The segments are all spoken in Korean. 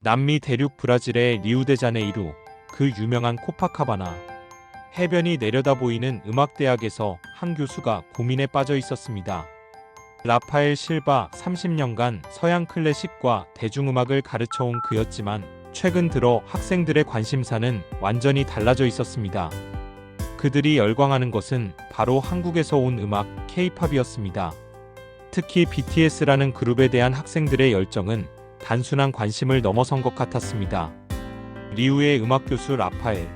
남미 대륙 브라질의 리우데자네이루, 그 유명한 코파카바나 해변이 내려다 보이는 음악대학에서 한 교수가 고민에 빠져 있었습니다. 라파엘 실바 30년간 서양 클래식과 대중음악을 가르쳐온 그였지만 최근 들어 학생들의 관심사는 완전히 달라져 있었습니다. 그들이 열광하는 것은 바로 한국에서 온 음악 K-팝이었습니다. 특히 BTS라는 그룹에 대한 학생들의 열정은 단순한 관심을 넘어선 것 같았습니다. 리우의 음악교수 라파엘.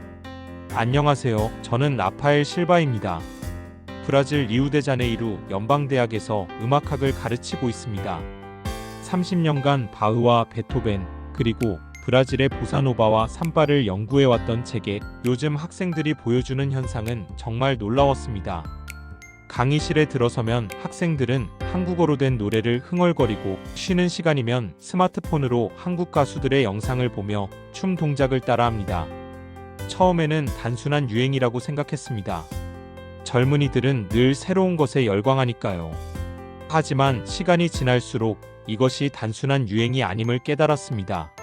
안녕하세요. 저는 라파엘 실바입니다. 브라질 리우데자네이루 연방대학에서 음악학을 가르치고 있습니다. 30년간 바흐와 베토벤, 그리고 브라질의 보사노바와 삼바를 연구해왔던 제게 요즘 학생들이 보여주는 현상은 정말 놀라웠습니다. 강의실에 들어서면 학생들은 한국어로 된 노래를 흥얼거리고 쉬는 시간이면 스마트폰으로 한국 가수들의 영상을 보며 춤 동작을 따라합니다. 처음에는 단순한 유행이라고 생각했습니다. 젊은이들은 늘 새로운 것에 열광하니까요. 하지만 시간이 지날수록 이것이 단순한 유행이 아님을 깨달았습니다.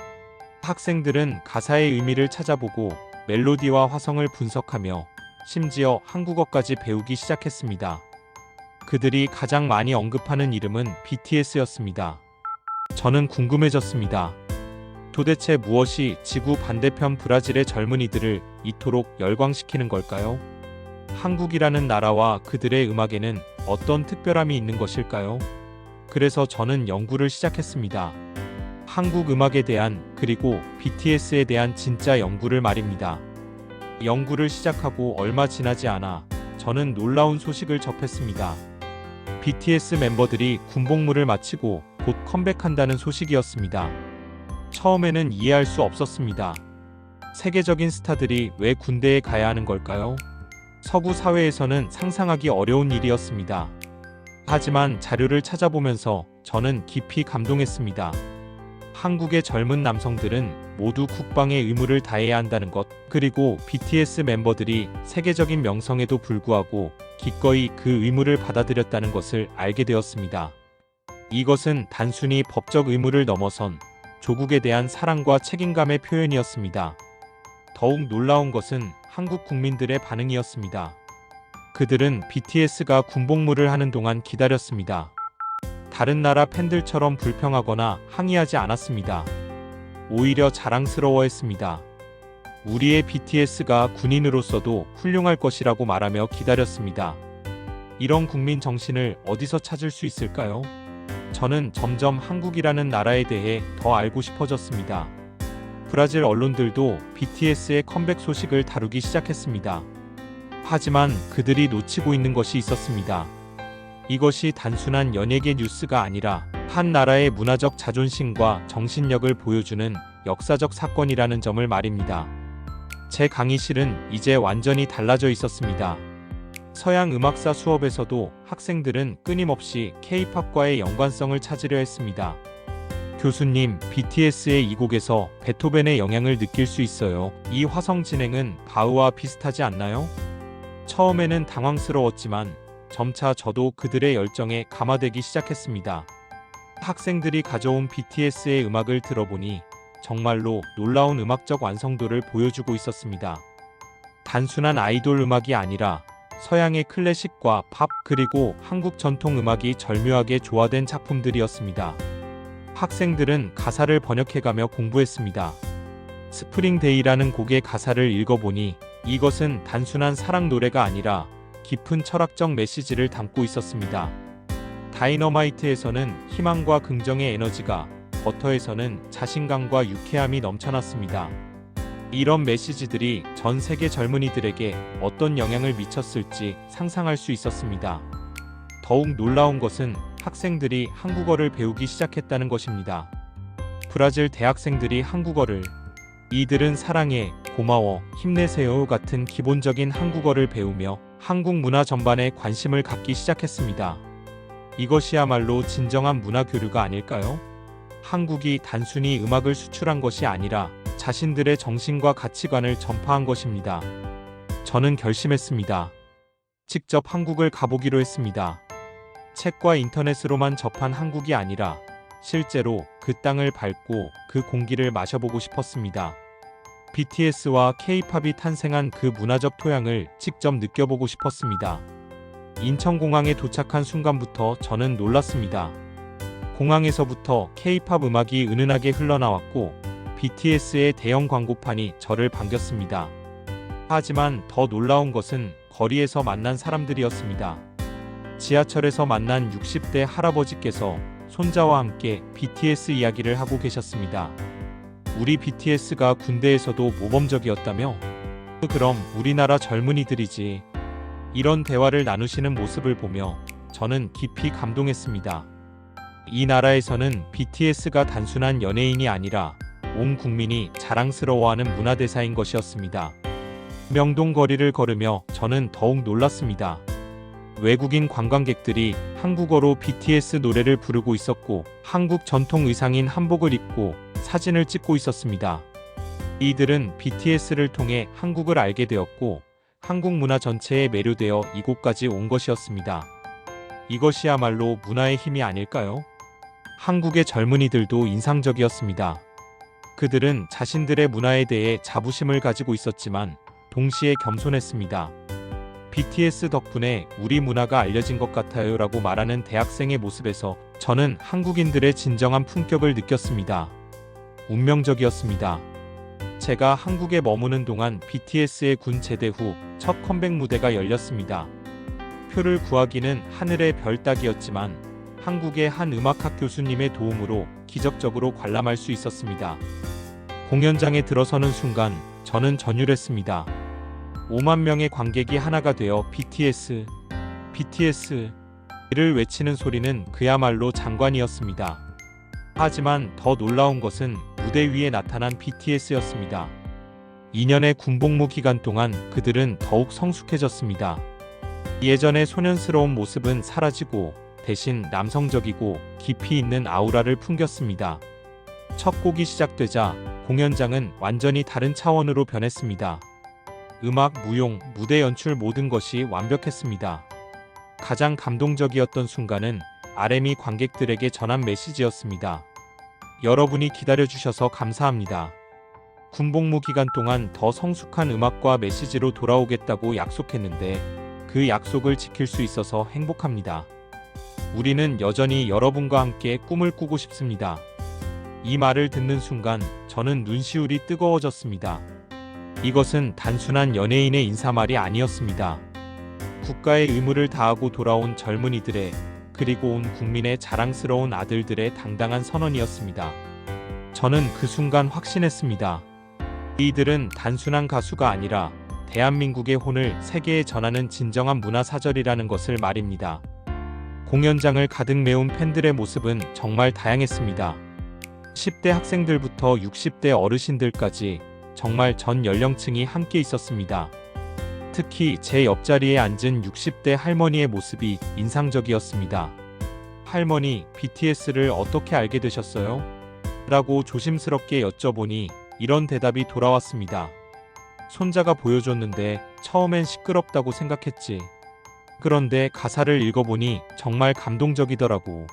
학생들은 가사의 의미를 찾아보고 멜로디와 화성을 분석하며 심지어 한국어까지 배우기 시작했습니다. 그들이 가장 많이 언급하는 이름은 BTS였습니다. 저는 궁금해졌습니다. 도대체 무엇이 지구 반대편 브라질의 젊은이들을 이토록 열광시키는 걸까요? 한국이라는 나라와 그들의 음악에는 어떤 특별함이 있는 것일까요? 그래서 저는 연구를 시작했습니다. 한국 음악에 대한, 그리고 BTS에 대한 진짜 연구를 말입니다. 연구를 시작하고 얼마 지나지 않아 저는 놀라운 소식을 접했습니다. BTS 멤버들이 군복무를 마치고 곧 컴백한다는 소식이었습니다. 처음에는 이해할 수 없었습니다. 세계적인 스타들이 왜 군대에 가야 하는 걸까요? 서구 사회에서는 상상하기 어려운 일이었습니다. 하지만 자료를 찾아보면서 저는 깊이 감동했습니다. 한국의 젊은 남성들은 모두 국방의 의무를 다해야 한다는 것, 그리고 BTS 멤버들이 세계적인 명성에도 불구하고 기꺼이 그 의무를 받아들였다는 것을 알게 되었습니다. 이것은 단순히 법적 의무를 넘어선 조국에 대한 사랑과 책임감의 표현이었습니다. 더욱 놀라운 것은 한국 국민들의 반응이었습니다. 그들은 BTS가 군복무를 하는 동안 기다렸습니다. 다른 나라 팬들처럼 불평하거나 항의하지 않았습니다. 오히려 자랑스러워했습니다. 우리의 BTS가 군인으로서도 훌륭할 것이라고 말하며 기다렸습니다. 이런 국민 정신을 어디서 찾을 수 있을까요? 저는 점점 한국이라는 나라에 대해 더 알고 싶어졌습니다. 브라질 언론들도 BTS의 컴백 소식을 다루기 시작했습니다. 하지만 그들이 놓치고 있는 것이 있었습니다. 이것이 단순한 연예계 뉴스가 아니라 한 나라의 문화적 자존심과 정신력을 보여주는 역사적 사건이라는 점을 말입니다. 제 강의실은 이제 완전히 달라져 있었습니다. 서양 음악사 수업에서도 학생들은 끊임없이 K-팝과의 연관성을 찾으려 했습니다. 교수님, BTS의 이 곡에서 베토벤의 영향을 느낄 수 있어요. 이 화성 진행은 바흐와 비슷하지 않나요? 처음에는 당황스러웠지만 점차 저도 그들의 열정에 감화되기 시작했습니다. 학생들이 가져온 BTS의 음악을 들어보니 정말로 놀라운 음악적 완성도를 보여주고 있었습니다. 단순한 아이돌 음악이 아니라 서양의 클래식과 팝, 그리고 한국 전통 음악이 절묘하게 조화된 작품들이었습니다. 학생들은 가사를 번역해가며 공부했습니다. 스프링데이라는 곡의 가사를 읽어보니 이것은 단순한 사랑 노래가 아니라 깊은 철학적 메시지를 담고 있었습니다. 다이너마이트에서는 희망과 긍정의 에너지가, 버터에서는 자신감과 유쾌함이 넘쳐났습니다. 이런 메시지들이 전 세계 젊은이들에게 어떤 영향을 미쳤을지 상상할 수 있었습니다. 더욱 놀라운 것은 학생들이 한국어를 배우기 시작했다는 것입니다. 브라질 대학생들이 한국어를, 이들은 사랑해, 고마워, 힘내세요 같은 기본적인 한국어를 배우며 한국 문화 전반에 관심을 갖기 시작했습니다. 이것이야말로 진정한 문화 교류가 아닐까요? 한국이 단순히 음악을 수출한 것이 아니라 자신들의 정신과 가치관을 전파한 것입니다. 저는 결심했습니다. 직접 한국을 가보기로 했습니다. 책과 인터넷으로만 접한 한국이 아니라 실제로 그 땅을 밟고 그 공기를 마셔보고 싶었습니다. BTS와 K-팝이 탄생한 그 문화적 토양을 직접 느껴보고 싶었습니다. 인천공항에 도착한 순간부터 저는 놀랐습니다. 공항에서부터 K-팝 음악이 은은하게 흘러나왔고 BTS의 대형 광고판이 저를 반겼습니다. 하지만 더 놀라운 것은 거리에서 만난 사람들이었습니다. 지하철에서 만난 60대 할아버지께서 손자와 함께 BTS 이야기를 하고 계셨습니다. 우리 BTS가 군대에서도 모범적이었다며? 그럼 우리나라 젊은이들이지. 이런 대화를 나누시는 모습을 보며 저는 깊이 감동했습니다. 이 나라에서는 BTS가 단순한 연예인이 아니라 온 국민이 자랑스러워하는 문화대사인 것이었습니다. 명동 거리를 걸으며 저는 더욱 놀랐습니다. 외국인 관광객들이 한국어로 BTS 노래를 부르고 있었고 한국 전통 의상인 한복을 입고 사진을 찍고 있었습니다. 이들은 BTS를 통해 한국을 알게 되었고 한국 문화 전체에 매료되어 이곳까지 온 것이었습니다. 이것이야말로 문화의 힘이 아닐까요? 한국의 젊은이들도 인상적이었습니다. 그들은 자신들의 문화에 대해 자부심을 가지고 있었지만 동시에 겸손했습니다. BTS 덕분에 우리 문화가 알려진 것 같아요 라고 말하는 대학생의 모습에서 저는 한국인들의 진정한 품격을 느꼈습니다. 운명적이었습니다. 제가 한국에 머무는 동안 BTS의 군 제대 후 첫 컴백 무대가 열렸습니다. 표를 구하기는 하늘의 별 따기였지만 한국의 한 음악학 교수님의 도움으로 기적적으로 관람할 수 있었습니다. 공연장에 들어서는 순간 저는 전율했습니다. 5만 명의 관객이 하나가 되어 BTS를 외치는 소리는 그야말로 장관이었습니다. 하지만 더 놀라운 것은 무대 위에 나타난 BTS였습니다. 2년의 군복무 기간 동안 그들은 더욱 성숙해졌습니다. 예전의 소년스러운 모습은 사라지고 대신 남성적이고 깊이 있는 아우라를 풍겼습니다. 첫 곡이 시작되자 공연장은 완전히 다른 차원으로 변했습니다. 음악, 무용, 무대 연출 모든 것이 완벽했습니다. 가장 감동적이었던 순간은 RM이 관객들에게 전한 메시지였습니다. 여러분이 기다려주셔서 감사합니다. 군복무 기간 동안 더 성숙한 음악과 메시지로 돌아오겠다고 약속했는데 그 약속을 지킬 수 있어서 행복합니다. 우리는 여전히 여러분과 함께 꿈을 꾸고 싶습니다. 이 말을 듣는 순간 저는 눈시울이 뜨거워졌습니다. 이것은 단순한 연예인의 인사말이 아니었습니다. 국가의 의무를 다하고 돌아온 젊은이들의 그리고 온 국민의 자랑스러운 아들들의 당당한 선언이었습니다. 저는 그 순간 확신했습니다. 이들은 단순한 가수가 아니라 대한민국의 혼을 세계에 전하는 진정한 문화사절이라는 것을 말입니다. 공연장을 가득 메운 팬들의 모습은 정말 다양했습니다. 10대 학생들부터 60대 어르신들까지 정말 전 연령층이 함께 있었습니다. 특히 제 옆자리에 앉은 60대 할머니의 모습이 인상적이었습니다. 할머니, BTS를 어떻게 알게 되셨어요? 라고 조심스럽게 여쭤보니 이런 대답이 돌아왔습니다. 손자가 보여줬는데 처음엔 시끄럽다고 생각했지. 그런데 가사를 읽어보니 정말 감동적이더라고.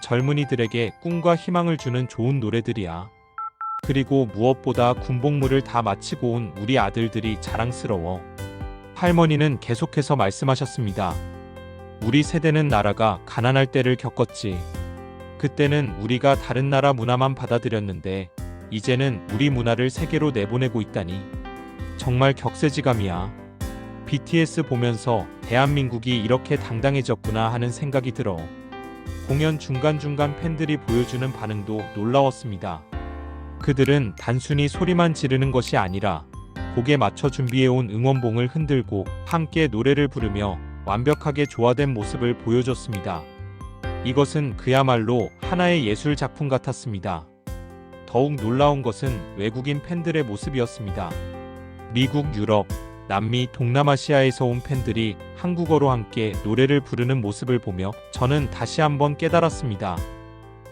젊은이들에게 꿈과 희망을 주는 좋은 노래들이야. 그리고 무엇보다 군복무를 다 마치고 온 우리 아들들이 자랑스러워. 할머니는 계속해서 말씀하셨습니다. 우리 세대는 나라가 가난할 때를 겪었지. 그때는 우리가 다른 나라 문화만 받아들였는데 이제는 우리 문화를 세계로 내보내고 있다니. 정말 격세지감이야. BTS 보면서 대한민국이 이렇게 당당해졌구나 하는 생각이 들어. 공연 중간중간 팬들이 보여주는 반응도 놀라웠습니다. 그들은 단순히 소리만 지르는 것이 아니라 곡에 맞춰 준비해온 응원봉을 흔들고 함께 노래를 부르며 완벽하게 조화된 모습을 보여줬습니다. 이것은 그야말로 하나의 예술 작품 같았습니다. 더욱 놀라운 것은 외국인 팬들의 모습이었습니다. 미국, 유럽, 남미, 동남아시아에서 온 팬들이 한국어로 함께 노래를 부르는 모습을 보며 저는 다시 한번 깨달았습니다.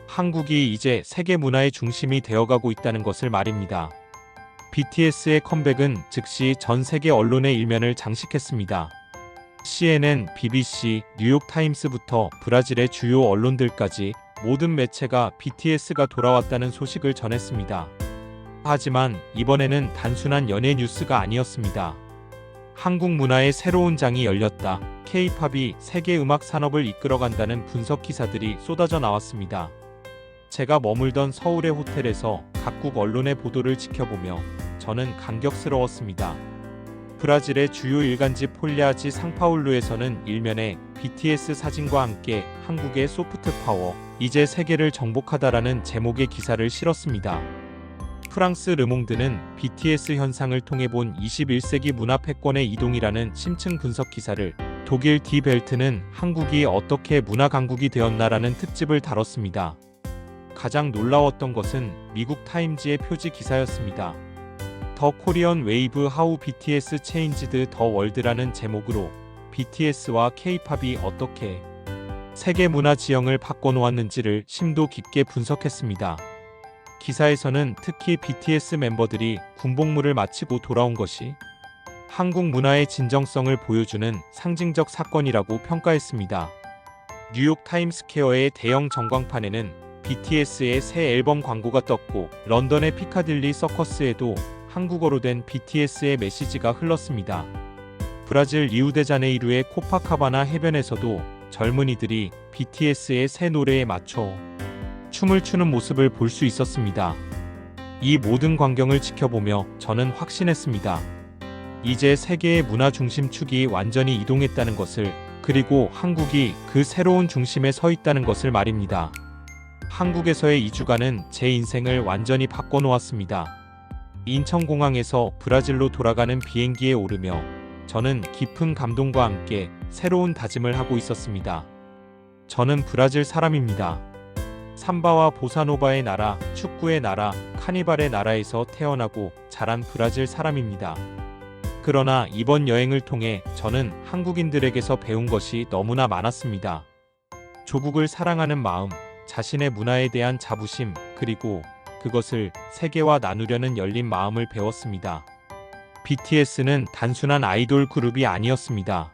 한국이 이제 세계 문화의 중심이 되어가고 있다는 것을 말입니다. BTS의 컴백은 즉시 전 세계 언론의 일면을 장식했습니다. CNN, BBC, 뉴욕타임스부터 브라질의 주요 언론들까지 모든 매체가 BTS가 돌아왔다는 소식을 전했습니다. 하지만 이번에는 단순한 연예 뉴스가 아니었습니다. 한국 문화의 새로운 장이 열렸다. K-팝이 세계 음악 산업을 이끌어간다는 분석 기사들이 쏟아져 나왔습니다. 제가 머물던 서울의 호텔에서 각국 언론의 보도를 지켜보며 저는 감격스러웠습니다. 브라질의 주요 일간지 폴리아지 상파울루에서는 일면에 BTS 사진과 함께 한국의 소프트 파워, 이제 세계를 정복하다라는 제목의 기사를 실었습니다. 프랑스 르몽드는 BTS 현상을 통해 본 21세기 문화 패권의 이동이라는 심층 분석 기사를, 독일 디 벨트는 한국이 어떻게 문화 강국이 되었나라는 특집을 다뤘습니다. 가장 놀라웠던 것은 미국 타임지의 표지 기사였습니다. 더 코리언 웨이브 하우 BTS 체인지드 더 월드라는 제목으로 BTS와 K-팝이 어떻게 세계 문화 지형을 바꿔놓았는지를 심도 깊게 분석했습니다. 기사에서는 특히 BTS 멤버들이 군복무를 마치고 돌아온 것이 한국 문화의 진정성을 보여주는 상징적 사건이라고 평가했습니다. 뉴욕 타임스퀘어의 대형 전광판에는 BTS의 새 앨범 광고가 떴고, 런던의 피카딜리 서커스에도 한국어로 된 BTS의 메시지가 흘렀습니다. 브라질 리우데자네이루의 코파카바나 해변에서도 젊은이들이 BTS의 새 노래에 맞춰 춤을 추는 모습을 볼 수 있었습니다. 이 모든 광경을 지켜보며 저는 확신했습니다. 이제 세계의 문화 중심축이 완전히 이동했다는 것을, 그리고 한국이 그 새로운 중심에 서 있다는 것을 말입니다. 한국에서의 2주간은 제 인생을 완전히 바꿔놓았습니다. 인천공항에서 브라질로 돌아가는 비행기에 오르며 저는 깊은 감동과 함께 새로운 다짐을 하고 있었습니다. 저는 브라질 사람입니다. 삼바와 보사노바의 나라, 축구의 나라, 카니발의 나라에서 태어나고 자란 브라질 사람입니다. 그러나 이번 여행을 통해 저는 한국인들에게서 배운 것이 너무나 많았습니다. 조국을 사랑하는 마음, 자신의 문화에 대한 자부심, 그리고 그것을 세계와 나누려는 열린 마음을 배웠습니다. BTS는 단순한 아이돌 그룹이 아니었습니다.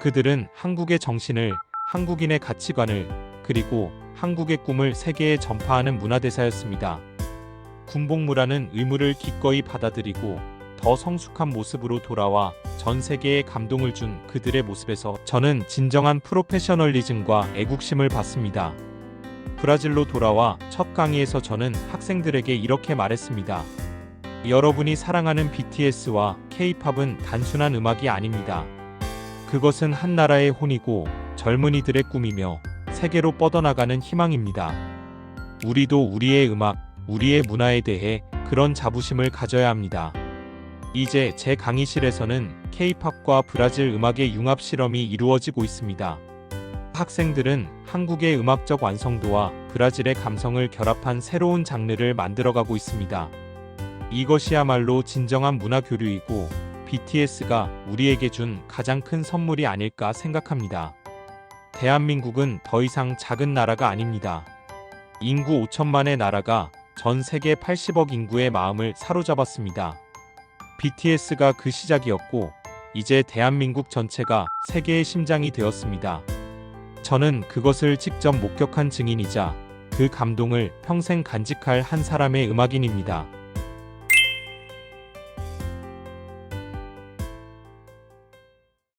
그들은 한국의 정신을, 한국인의 가치관을, 그리고 한국의 꿈을 세계에 전파하는 문화대사였습니다. 군복무라는 의무를 기꺼이 받아들이고 더 성숙한 모습으로 돌아와 전 세계에 감동을 준 그들의 모습에서 저는 진정한 프로페셔널리즘과 애국심을 봤습니다. 브라질로 돌아와 첫 강의에서 저는 학생들에게 이렇게 말했습니다. 여러분이 사랑하는 BTS와 K-팝은 단순한 음악이 아닙니다. 그것은 한 나라의 혼이고 젊은이들의 꿈이며 세계로 뻗어나가는 희망입니다. 우리도 우리의 음악, 우리의 문화에 대해 그런 자부심을 가져야 합니다. 이제 제 강의실에서는 K-팝과 브라질 음악의 융합 실험이 이루어지고 있습니다. 학생들은 한국의 음악적 완성도와 브라질의 감성을 결합한 새로운 장르를 만들어가고 있습니다. 이것이야말로 진정한 문화 교류이고 BTS가 우리에게 준 가장 큰 선물이 아닐까 생각합니다. 대한민국은 더 이상 작은 나라가 아닙니다. 인구 5천만의 나라가 전 세계 80억 인구의 마음을 사로잡았습니다. BTS가 그 시작이었고, 이제 대한민국 전체가 세계의 심장이 되었습니다. 저는 그것을 직접 목격한 증인이자 그 감동을 평생 간직할 한 사람의 음악인입니다.